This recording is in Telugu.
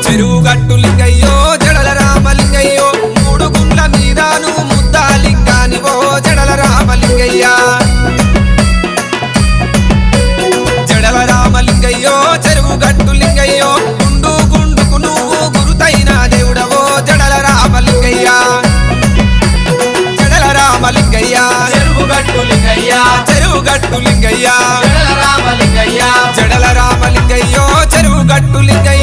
చెరువు గట్టు లింగయ్యో జడల రామలింగయ్యో మూడు గుండ్ల మీదాను ముద్దాలింగానివో జడల రామలింగయ్య జడల రామలింగయ్యో చెరువు గట్టు లింగయ్యో గుండు గుండుకు నువ్వు గురుతైన దేవుడవో జడల రామలింగయ్య జడల రామలింగయ్య చెరువు గట్టు లింగయ్య చెరువు గట్టు లింగయ్య జడల రామలింగయ్య జడల రామలింగయ్యో చెరువు గట్టు లింగయ్య